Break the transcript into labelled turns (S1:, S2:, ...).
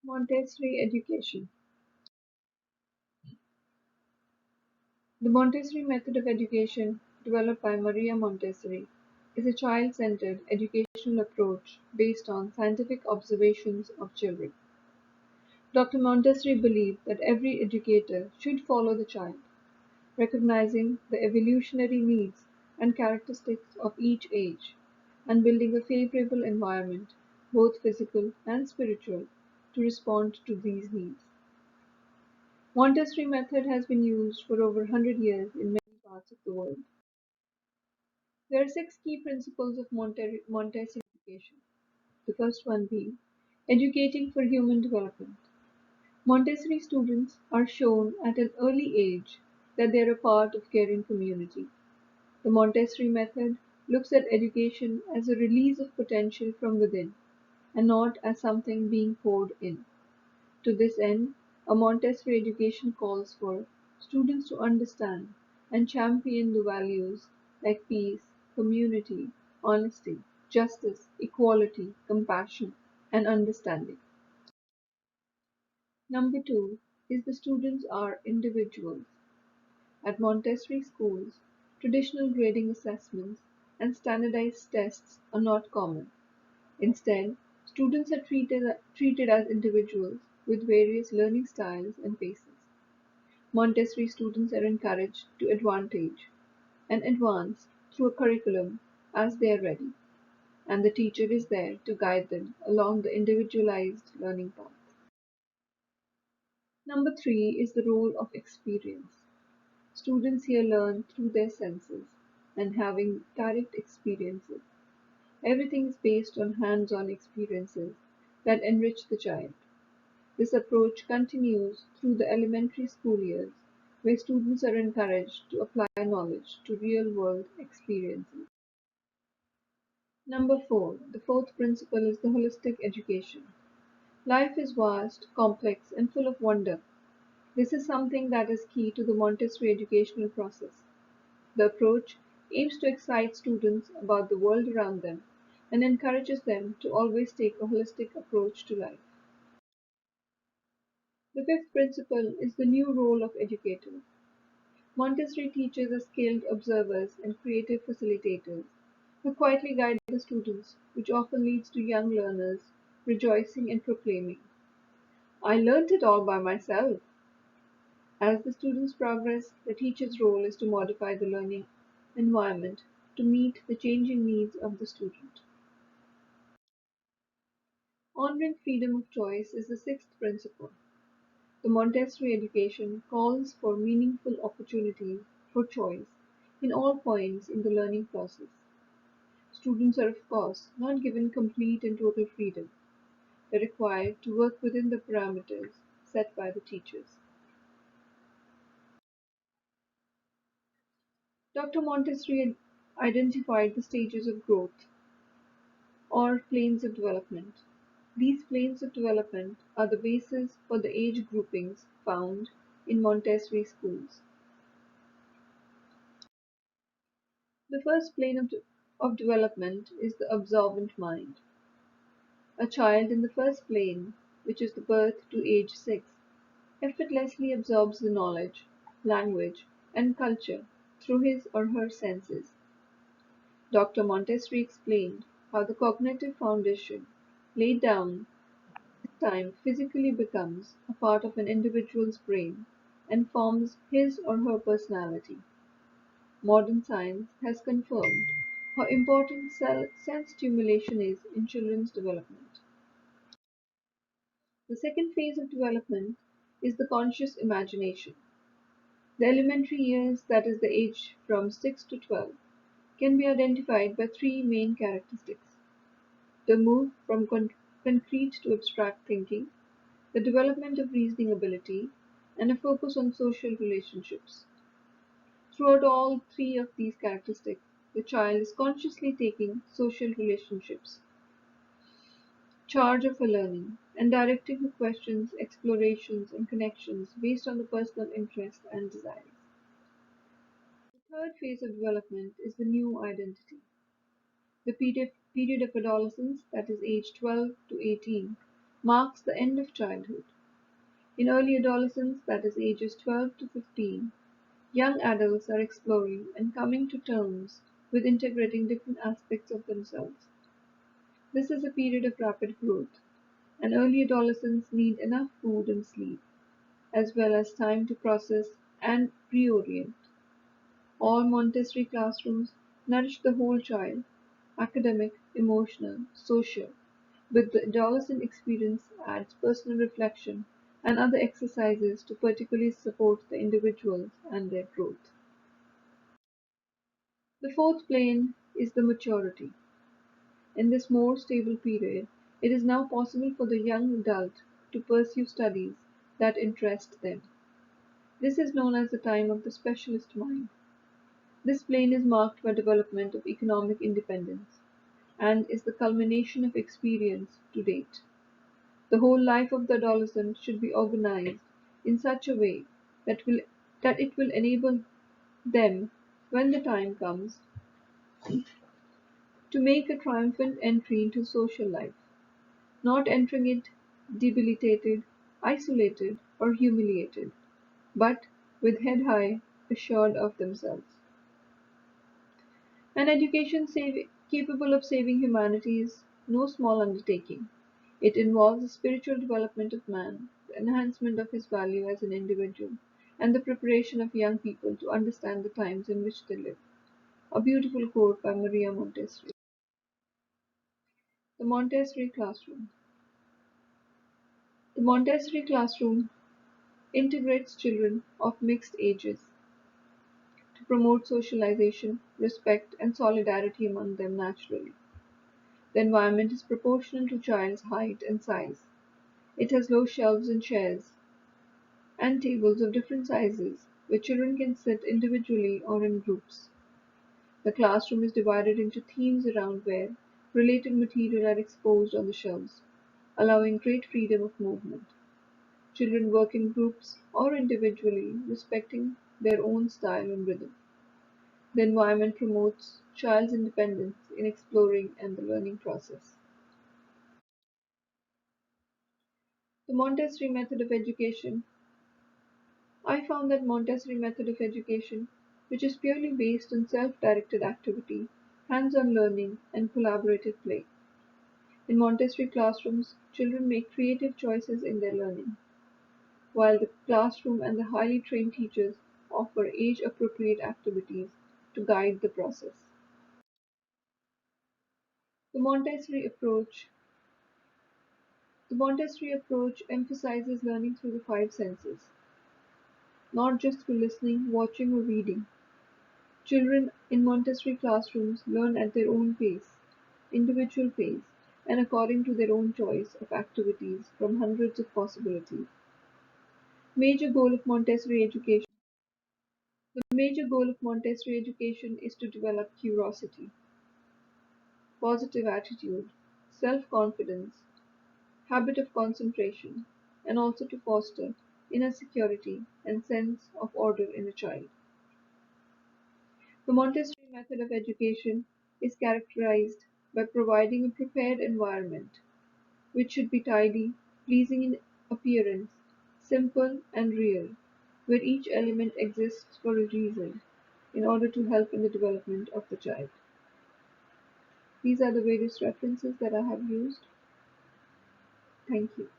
S1: Montessori education. The Montessori method of education, developed by Maria Montessori, is a child-centered educational approach based on scientific observations of children. Dr. Montessori believed that every educator should follow the child, recognizing the evolutionary needs and characteristics of each age, and building a favorable environment, both physical and spiritual, to respond to these needs. Montessori method has been used for over 100 years in many parts of the world. There are six key principles of Montessori education. The first one being educating for human development. Montessori students are shown at an early age that they are a part of caring community. The Montessori method looks at education as a release of potential from within and not as something being poured in. To this end, a Montessori education calls for students to understand and champion the values like peace, community, honesty, justice, equality, compassion, and understanding. Number two is the students are individuals. At Montessori schools, traditional grading assessments and standardized tests are not common. Instead, students are treated as individuals with various learning styles and paces. Montessori students are encouraged to advantage and advance through a curriculum as they are ready, and the teacher is there to guide them along the individualized learning path. Number three is the role of experience. Students here learn through their senses and having direct experiences. Everything is based on hands-on experiences that enrich the child. This approach continues through the elementary school years, where students are encouraged to apply knowledge to real-world experiences. Number four, the fourth principle is the holistic education. Life is vast, complex, and full of wonder. This is something that is key to the Montessori educational process. The approach aims to excite students about the world around them and encourages them to always take a holistic approach to life. The fifth principle is the new role of educator. Montessori teachers are skilled observers and creative facilitators who quietly guide the students, which often leads to young learners rejoicing and proclaiming, I learnt it all by myself. As the students progress, the teacher's role is to modify the learning environment to meet the changing needs of the student. Honoring freedom of choice is the sixth principle. The Montessori education calls for meaningful opportunities for choice in all points in the learning process. Students are, of course, not given complete and total freedom. They're required to work within the parameters set by the teachers. Dr. Montessori identified the stages of growth or planes of development. These planes of development are the basis for the age groupings found in Montessori schools. The first plane of development is the observant mind. A child in the first plane, which is the birth to age 6, effortlessly absorbs the knowledge, language, and culture through his or her senses. Dr. Montessori explained how the cognitive foundation laid down this time physically becomes a part of an individual's brain and forms his or her personality. Modern science has confirmed how important sense stimulation is in children's development. The second phase of development is the conscious imagination. The elementary years, that is the age from 6 to 12, can be identified by three main characteristics: the move from concrete to abstract thinking, the development of reasoning ability, and a focus on social relationships. Throughout all three of these characteristics, the child is consciously taking social relationships charge of her learning and directing her questions, explorations, and connections based on the personal interests and desires. The third phase of development is the new identity. The period of adolescence, that is age 12 to 18, marks the end of childhood. In early adolescence, that is ages 12 to 15, young adults are exploring and coming to terms with integrating different aspects of themselves. This is a period of rapid growth, and early adolescents need enough food and sleep, as well as time to process and reorient. All Montessori classrooms nourish the whole child: academic, emotional, social, but the adolescent experience adds personal reflection and other exercises to particularly support the individuals and their growth. The fourth plane is the maturity. In this more stable period, it is now possible for the young adult to pursue studies that interest them. This is known as the time of the specialist mind. This plane is marked by development of economic independence and is the culmination of experience to date. The whole life of the adolescent should be organized in such a way that will that it will enable them, when the time comes, to make a triumphant entry into social life, not entering it debilitated, isolated, or humiliated, but with head high, assured of themselves. An education capable of saving humanity is no small undertaking. It involves the spiritual development of man, the enhancement of his value as an individual, and the preparation of young people to understand the times in which they live. A beautiful quote by Maria Montessori. The Montessori Classroom. The Montessori classroom integrates children of mixed ages to promote socialization, respect, and solidarity among them naturally. The environment is proportional to child's height and size. It has low shelves and chairs, and tables of different sizes, where children can sit individually or in groups. The classroom is divided into themes around where related material are exposed on the shelves, allowing great freedom of movement. Children work in groups or individually, respecting their own style and rhythm. The environment promotes child's independence in exploring and the learning process. The Montessori method of education. I found that Montessori method of education, which is purely based on self-directed activity, hands-on learning, and collaborative play. In Montessori classrooms, children make creative choices in their learning, while the classroom and the highly trained teachers offer age-appropriate activities to guide the process. The Montessori approach. The Montessori approach emphasizes learning through the five senses, not just through listening, watching, or reading. Children in Montessori classrooms learn at their own pace, individual pace, and according to their own choice of activities from hundreds of possibilities. Major goal of Montessori education. The major goal of Montessori education is to develop curiosity, positive attitude, self-confidence, habit of concentration, and also to foster inner security and sense of order in a child. The Montessori method of education is characterized by providing a prepared environment, which should be tidy, pleasing in appearance, simple and real, where each element exists for a reason in order to help in the development of the child. These are the various references that I have used. Thank you.